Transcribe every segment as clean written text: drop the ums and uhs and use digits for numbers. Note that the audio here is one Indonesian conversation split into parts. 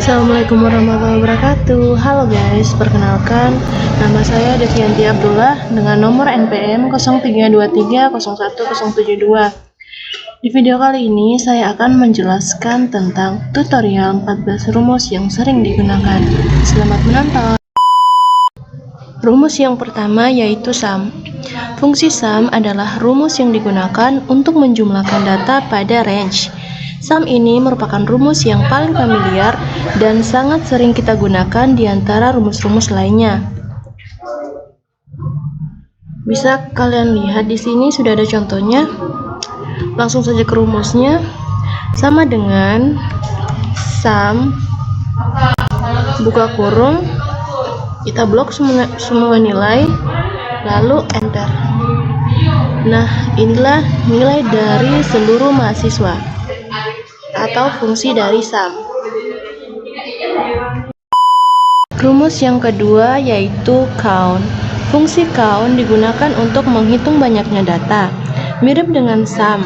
Assalamualaikum warahmatullahi wabarakatuh. Halo guys, perkenalkan nama saya Devianti Abdullah dengan nomor NPM 0323010072. Di video kali ini saya akan menjelaskan tentang tutorial 14 rumus yang sering digunakan. Selamat menonton. Rumus yang pertama yaitu sum. Fungsi sum adalah rumus yang digunakan untuk menjumlahkan data pada range. Sum ini merupakan rumus yang paling familiar dan sangat sering kita gunakan di antara rumus-rumus lainnya. Bisa kalian lihat di sini sudah ada contohnya. Langsung saja ke rumusnya. Sama dengan sum buka kurung, kita blok semua nilai, lalu enter. Nah, inilah nilai dari seluruh mahasiswa atau fungsi dari sum. Rumus yang kedua yaitu count. Fungsi count digunakan untuk menghitung banyaknya data. Mirip dengan sum,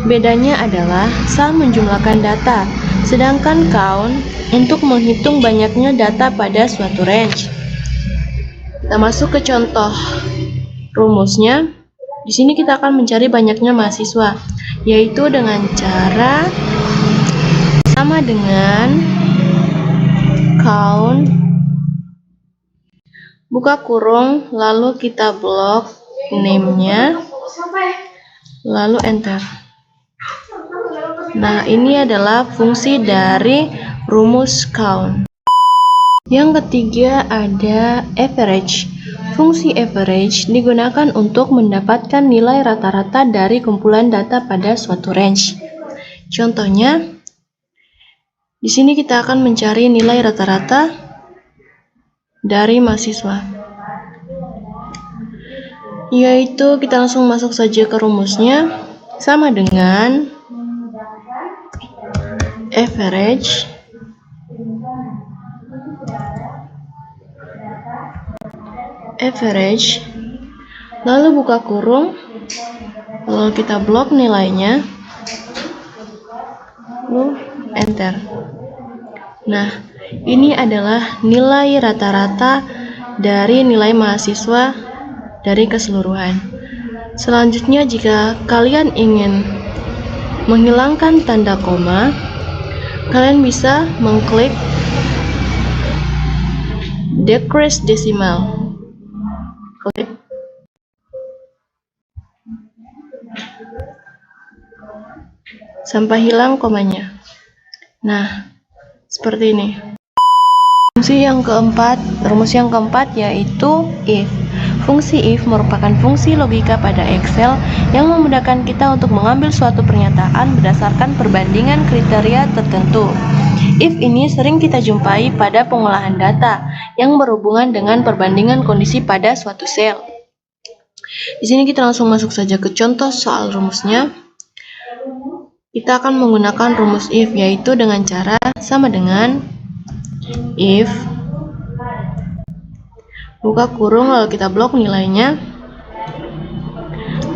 bedanya adalah sum menjumlahkan data, sedangkan count untuk menghitung banyaknya data pada suatu range. Kita masuk ke contoh rumusnya. Di sini kita akan mencari banyaknya mahasiswa, yaitu dengan cara sama dengan count buka kurung, lalu kita blok name-nya, lalu enter. Nah, ini adalah fungsi dari rumus count. Yang ketiga ada average. Fungsi average digunakan untuk mendapatkan nilai rata-rata dari kumpulan data pada suatu range. Contohnya, di sini kita akan mencari nilai rata-rata dari mahasiswa. Yaitu kita langsung masuk saja ke rumusnya, sama dengan average, lalu buka kurung, lalu kita blok nilainya, lalu enter. Nah, ini adalah nilai rata-rata dari nilai mahasiswa dari keseluruhan. Selanjutnya, jika kalian ingin menghilangkan tanda koma, kalian bisa mengklik decrease decimal. Klik. Sampai hilang komanya. Nah, seperti ini. Rumus yang keempat yaitu if. Fungsi if merupakan fungsi logika pada Excel yang memudahkan kita untuk mengambil suatu pernyataan berdasarkan perbandingan kriteria tertentu. If ini sering kita jumpai pada pengolahan data yang berhubungan dengan perbandingan kondisi pada suatu sel. Di sini kita langsung masuk saja ke contoh soal rumusnya. Kita akan menggunakan rumus if, yaitu dengan cara sama dengan if buka kurung, lalu kita blok nilainya,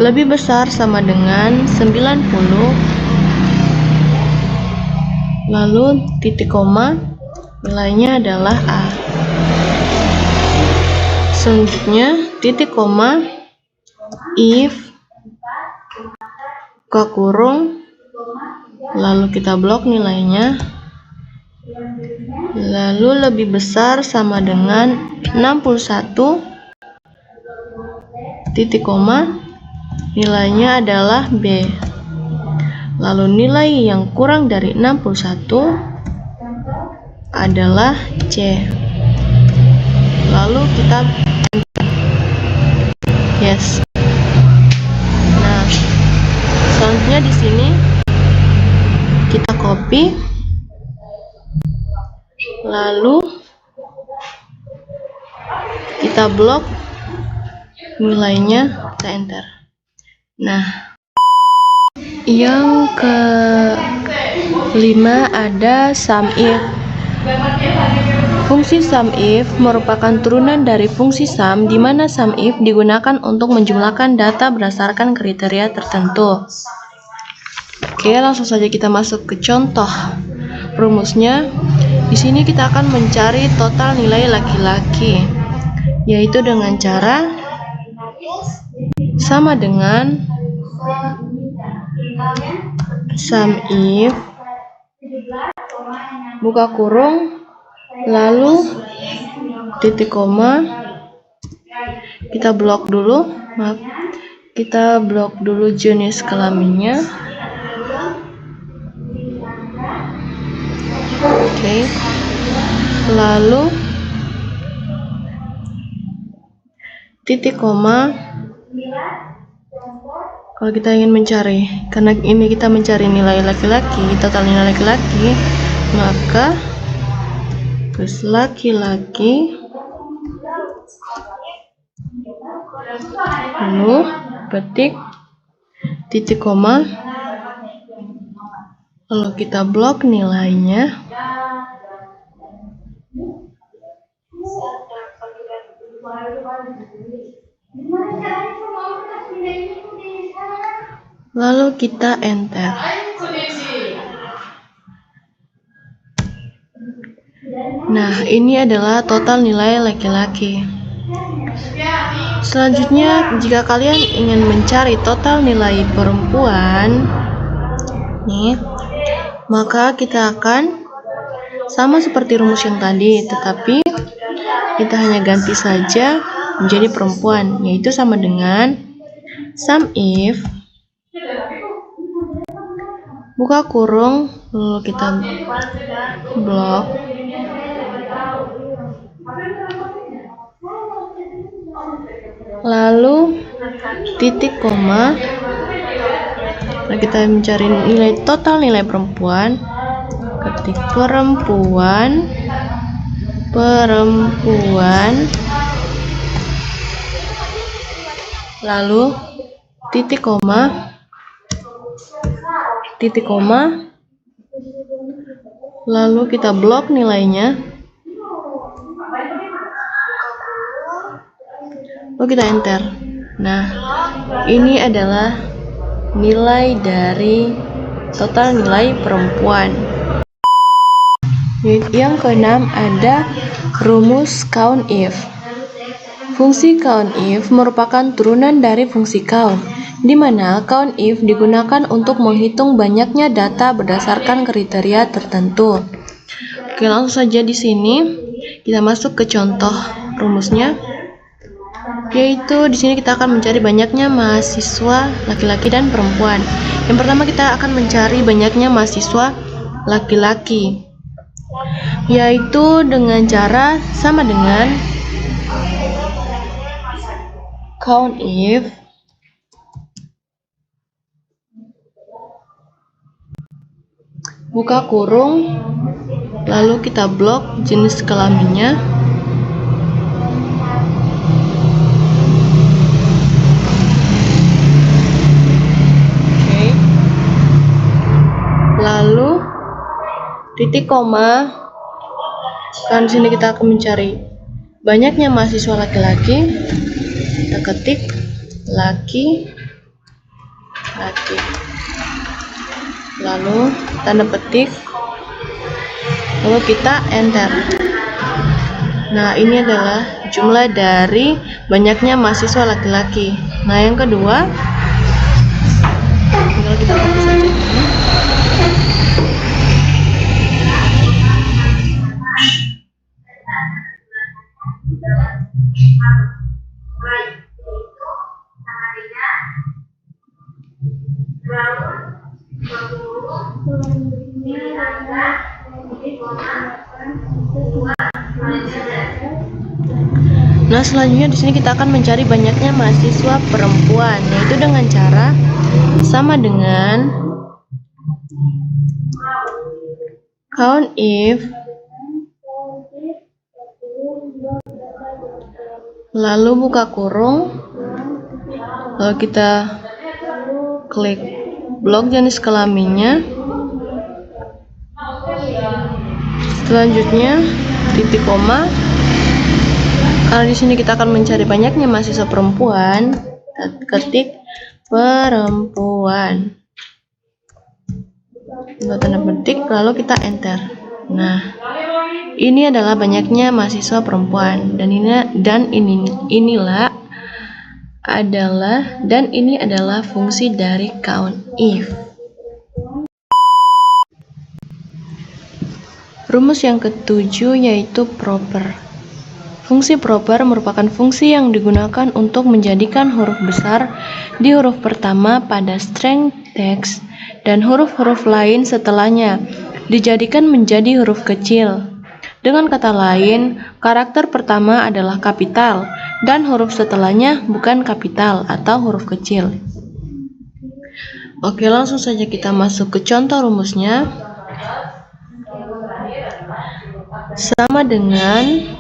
lebih besar sama dengan 90, lalu titik koma, nilainya adalah A. Selanjutnya titik koma, if buka kurung, lalu kita blok nilainya, lalu lebih besar sama dengan 61, titik koma, nilainya adalah B. Lalu nilai yang kurang dari 61 adalah C. Lalu kita yes. Nah, selanjutnya di sini kita copy, lalu kita blok nilainya, kita enter. Nah, yang kelima ada sum if. Fungsi sum if merupakan turunan dari fungsi sum, di mana sum if digunakan untuk menjumlahkan data berdasarkan kriteria tertentu. Oke, langsung saja kita masuk ke contoh rumusnya. Di sini kita akan mencari total nilai laki-laki, yaitu dengan cara sama dengan sum if buka kurung lalu titik koma, kita blok dulu, kita blok dulu jenis kelaminnya. Oke. Lalu titik koma kalau kita ingin mencari, karena ini kita mencari nilai laki-laki, total nilai laki-laki, maka terus laki-laki lalu petik titik koma, lalu kita blok nilainya. Lalu kita enter. Nah, ini adalah total nilai laki-laki. Selanjutnya, jika kalian ingin mencari total nilai perempuan, nih, maka kita akan sama seperti rumus yang tadi, tetapi kita hanya ganti saja menjadi perempuan, yaitu sama dengan sum if buka kurung, lalu kita blok, lalu titik koma. Nah, kita mencari nilai total nilai perempuan, ketik perempuan, lalu titik koma, lalu kita blok nilainya, lalu kita enter. Nah, ini adalah nilai dari total nilai perempuan. Yang keenam ada rumus COUNTIF. Fungsi COUNTIF merupakan turunan dari fungsi count, di mana COUNTIF digunakan untuk menghitung banyaknya data berdasarkan kriteria tertentu. Oke, langsung saja di sini kita masuk ke contoh rumusnya, yaitu di sini kita akan mencari banyaknya mahasiswa laki-laki dan perempuan. Yang pertama kita akan mencari banyaknya mahasiswa laki-laki, yaitu dengan cara sama dengan COUNTIF buka kurung, lalu kita blok jenis kelaminnya. Oke. Lalu titik koma. Kan di sini kita akan mencari banyaknya mahasiswa laki-laki. Kita ketik laki, lalu tanda petik, lalu kita enter. Nah, ini adalah jumlah dari banyaknya mahasiswa laki-laki. Nah, yang kedua, tinggal kita copy saja ini. Nah, selanjutnya di sini kita akan mencari banyaknya mahasiswa perempuan, yaitu dengan cara sama dengan COUNTIF lalu buka kurung, lalu kita klik blok jenis kelaminnya. Selanjutnya titik koma. Karena di sini kita akan mencari banyaknya mahasiswa perempuan, kita ketik perempuan. Lalu tanda petik, lalu kita enter. Nah, Ini adalah banyaknya mahasiswa perempuan ini adalah fungsi dari count if. Rumus yang ketujuh yaitu proper. Fungsi proper merupakan fungsi yang digunakan untuk menjadikan huruf besar di huruf pertama pada string teks dan huruf-huruf lain setelahnya dijadikan menjadi huruf kecil. Dengan kata lain, karakter pertama adalah kapital dan huruf setelahnya bukan kapital atau huruf kecil. Oke, langsung saja kita masuk ke contoh rumusnya. Sama dengan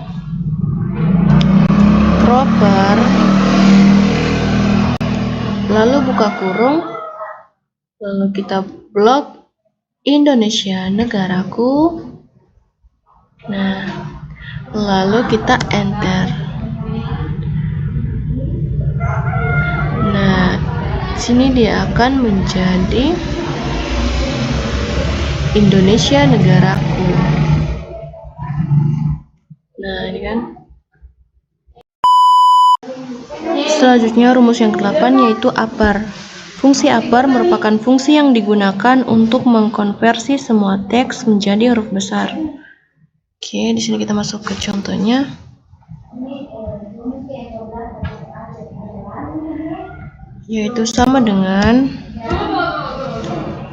proper, lalu buka kurung, lalu kita blok Indonesia negaraku. Nah, lalu kita enter. Nah, sini dia akan menjadi Indonesia negaraku. Nah, ini kan. Selanjutnya rumus yang ke-8 yaitu upper. Fungsi upper merupakan fungsi yang digunakan untuk mengkonversi semua teks menjadi huruf besar. Oke, di sini kita masuk ke contohnya. Yaitu sama dengan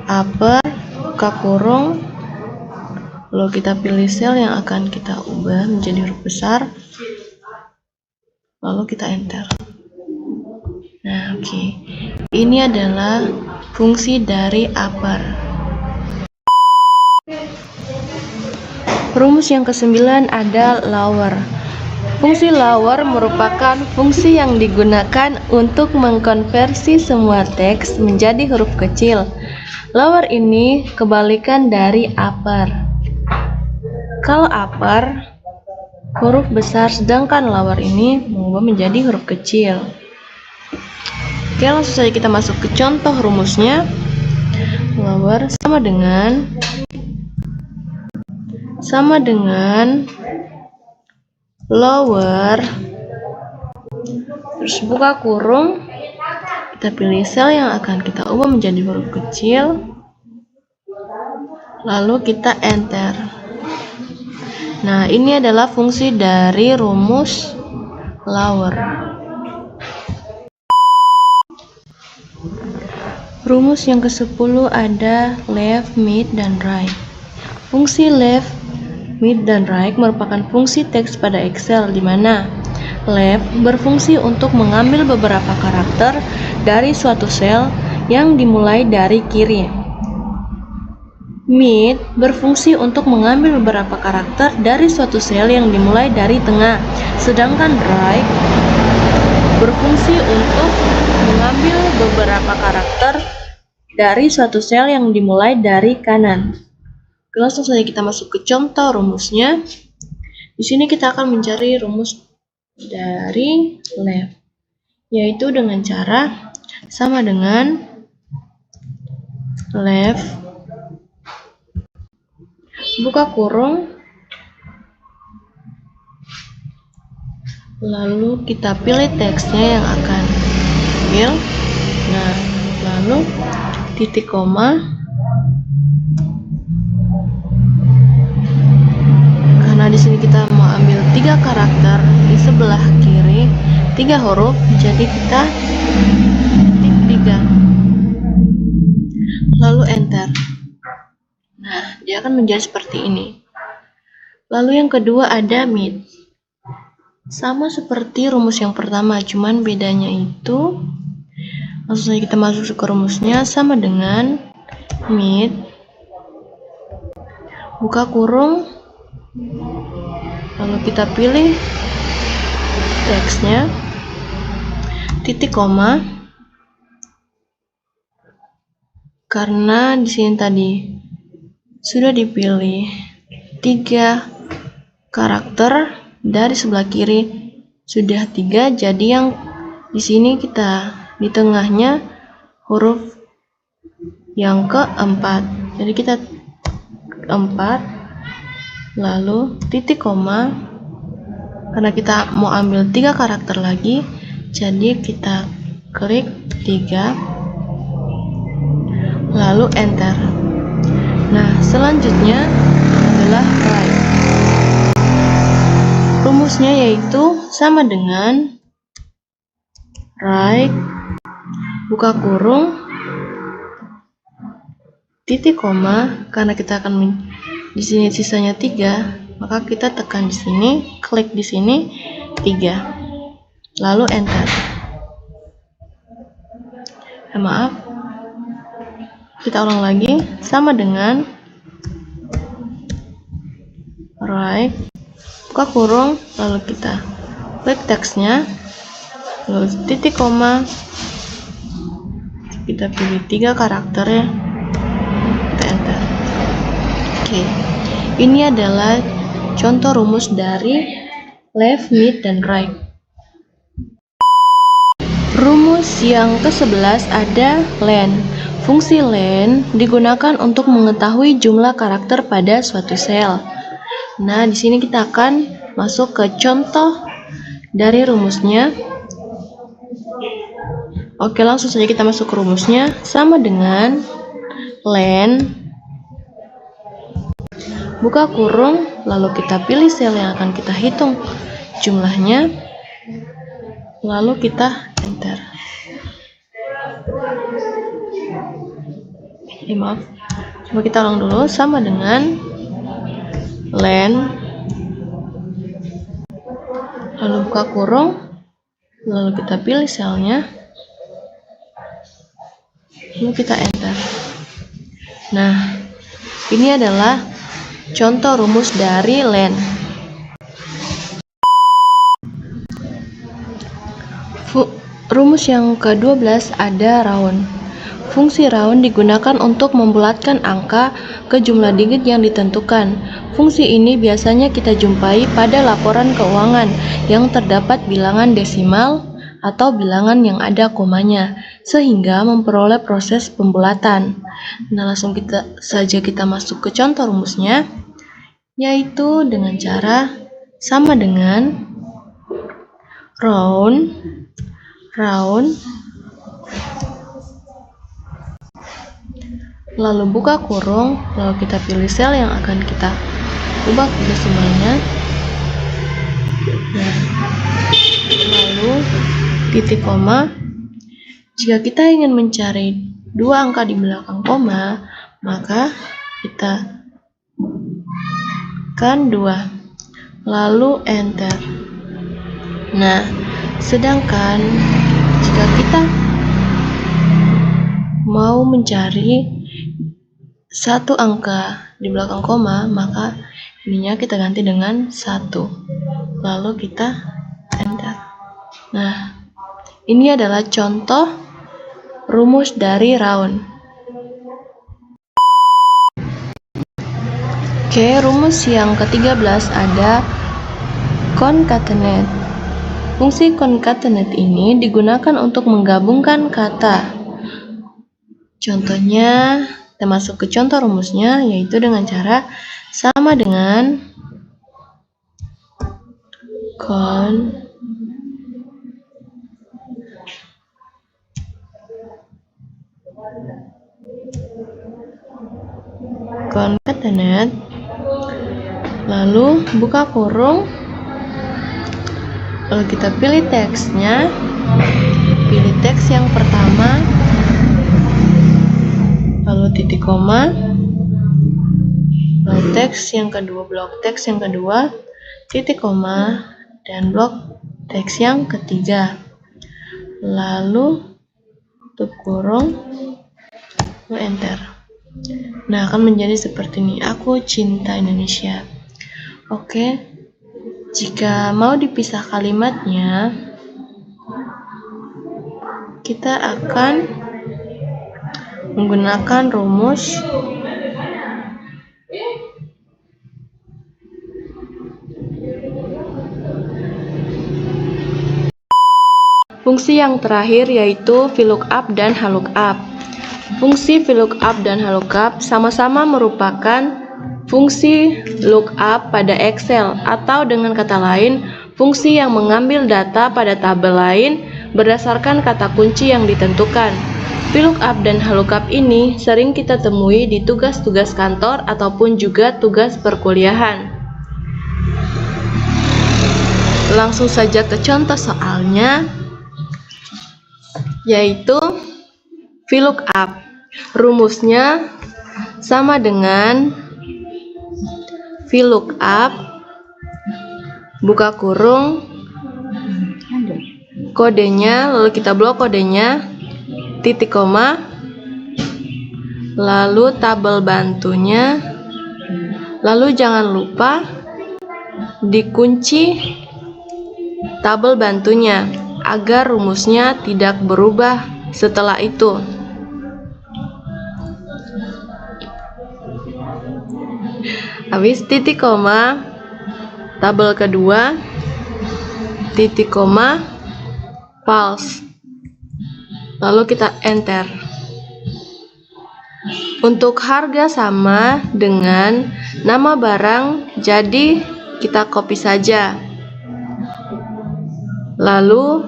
upper, buka kurung, lalu kita pilih sel yang akan kita ubah menjadi huruf besar, lalu kita enter. Nah, oke. Ini adalah fungsi dari upper. Rumus yang ke-9 ada lower. Fungsi lower merupakan fungsi yang digunakan untuk mengkonversi semua teks menjadi huruf kecil. Lower ini kebalikan dari upper. Kalau upper huruf besar, sedangkan lower ini mengubah menjadi huruf kecil. Oke, langsung saja kita masuk ke contoh rumusnya. Lower sama dengan lower, terus buka kurung, kita pilih sel yang akan kita ubah menjadi huruf kecil, lalu kita enter. Nah, ini adalah fungsi dari rumus lower. Rumus yang ke-10 ada left, mid, dan right. Fungsi left, mid, dan right merupakan fungsi teks pada Excel di mana left berfungsi untuk mengambil beberapa karakter dari suatu sel yang dimulai dari kiri. Mid berfungsi untuk mengambil beberapa karakter dari suatu sel yang dimulai dari tengah, sedangkan right berfungsi untuk mengambil beberapa karakter dari suatu sel yang dimulai dari kanan. Langsung saja kita masuk ke contoh rumusnya. Di sini kita akan mencari rumus dari left, yaitu dengan cara sama dengan left, buka kurung, lalu kita pilih teksnya yang akan diambil. Nah, lalu titik koma, karena di sini kita mau ambil 3 karakter di sebelah kiri, 3 huruf, jadi kita ketik 3, lalu enter. Nah, dia akan menjadi seperti ini. Lalu yang kedua ada mid. Sama seperti rumus yang pertama, cuman bedanya itu langsung saja kita masuk ke rumusnya. Sama dengan mid, buka kurung, lalu kita pilih teksnya, titik koma, karena di sini tadi sudah dipilih 3 karakter dari sebelah kiri, sudah 3, jadi yang di sini kita di tengahnya huruf yang keempat, jadi kita 4, lalu titik koma, karena kita mau ambil 3 karakter lagi, jadi kita klik 3, lalu enter. Nah, selanjutnya adalah right. Rumusnya yaitu sama dengan right, buka kurung, titik koma, karena kita akan di sini sisanya 3, maka kita tekan di sini, klik di sini 3, lalu enter. Maaf, kita ulang lagi, sama dengan right, buka kurung, lalu kita klik teksnya, lalu titik koma, kita pilih 3 karakternya, kita enter. Oke, ini adalah contoh rumus dari left, mid, dan right. Rumus yang ke-11 ada len. Fungsi len digunakan untuk mengetahui jumlah karakter pada suatu sel. Nah, di sini kita akan masuk ke contoh dari rumusnya. Oke, langsung saja kita masuk ke rumusnya. Sama dengan len, buka kurung, lalu kita pilih sel yang akan kita hitung jumlahnya, lalu kita enter. Maaf, coba kita ulang dulu. Sama dengan len, lalu buka kurung, lalu kita pilih selnya, lalu kita enter. Nah, ini adalah contoh rumus dari len. Rumus yang ke-12 ada round. Fungsi round digunakan untuk membulatkan angka ke jumlah digit yang ditentukan. Fungsi ini biasanya kita jumpai pada laporan keuangan yang terdapat bilangan desimal atau bilangan yang ada komanya, sehingga memperoleh proses pembulatan. Nah, langsung saja kita masuk ke contoh rumusnya, yaitu dengan cara sama dengan round, lalu buka kurung, lalu kita pilih sel yang akan kita ubah ke desimalnya, lalu titik koma. Jika kita ingin mencari 2 angka di belakang koma, maka kita tekan 2, lalu enter. Nah, sedangkan jika kita mau mencari 1 angka di belakang koma, maka ininya kita ganti dengan 1, lalu kita enter. Nah, ini adalah contoh rumus dari round. Oke, rumus yang ke-13 ada concatenate. Fungsi concatenate ini digunakan untuk menggabungkan kata. Contohnya, kita masuk ke contoh rumusnya, yaitu dengan cara sama dengan concatenate, lalu buka kurung, lalu kita pilih teksnya, pilih teks yang pertama, lalu titik koma, lalu teks yang kedua, blok teks yang kedua, titik koma, dan blok teks yang ketiga, lalu tutup kurung, lalu enter. Nah, akan menjadi seperti ini. Aku cinta Indonesia. Oke, jika mau dipisah kalimatnya, kita akan menggunakan rumus fungsi yang terakhir, yaitu VLOOKUP dan HLOOKUP. Fungsi VLOOKUP dan HLOOKUP sama-sama merupakan fungsi lookup pada Excel, atau dengan kata lain, fungsi yang mengambil data pada tabel lain berdasarkan kata kunci yang ditentukan. VLOOKUP dan HLOOKUP ini sering kita temui di tugas-tugas kantor ataupun juga tugas perkuliahan. Langsung saja ke contoh soalnya, yaitu VLOOKUP. Rumusnya sama dengan VLOOKUP buka kurung kodenya, lalu kita blok kodenya, titik koma, lalu tabel bantunya, lalu jangan lupa dikunci tabel bantunya agar rumusnya tidak berubah setelah itu. Habis titik koma, tabel kedua, titik koma, false. Lalu kita enter. Untuk harga sama dengan nama barang, jadi kita copy saja. Lalu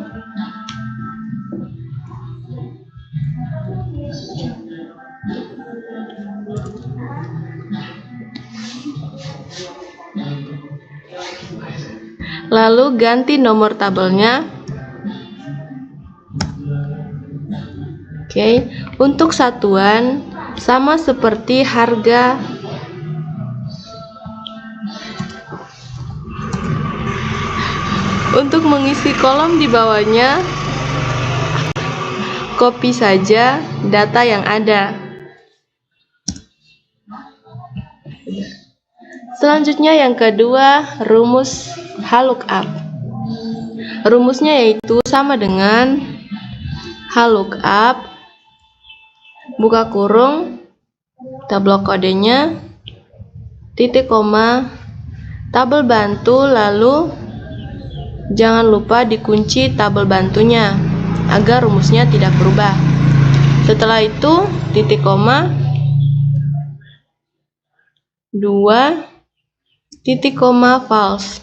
ganti nomor tabelnya. Oke, untuk satuan sama seperti harga. Untuk mengisi kolom di bawahnya, copy saja data yang ada. Selanjutnya yang kedua, rumus HLOOKUP. Rumusnya yaitu sama dengan HLOOKUP buka kurung, kita blok kodenya, titik koma, tabel bantu, lalu jangan lupa dikunci tabel bantunya agar rumusnya tidak berubah. Setelah itu titik koma, 2 titik koma false,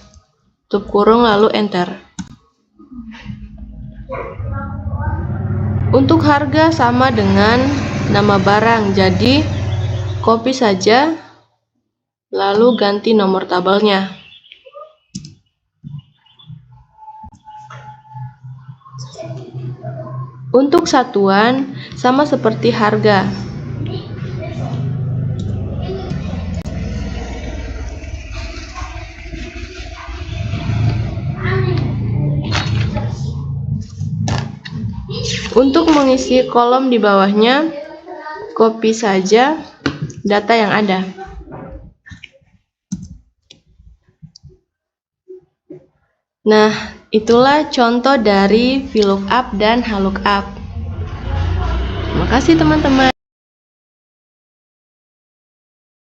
tutup kurung, lalu enter. Untuk harga sama dengan nama barang, jadi copy saja lalu ganti nomor tabelnya. Untuk satuan sama seperti harga. Untuk mengisi kolom di bawahnya, copy saja data yang ada. Nah, itulah contoh dari VLOOKUP dan HLOOKUP. Terima kasih teman-teman.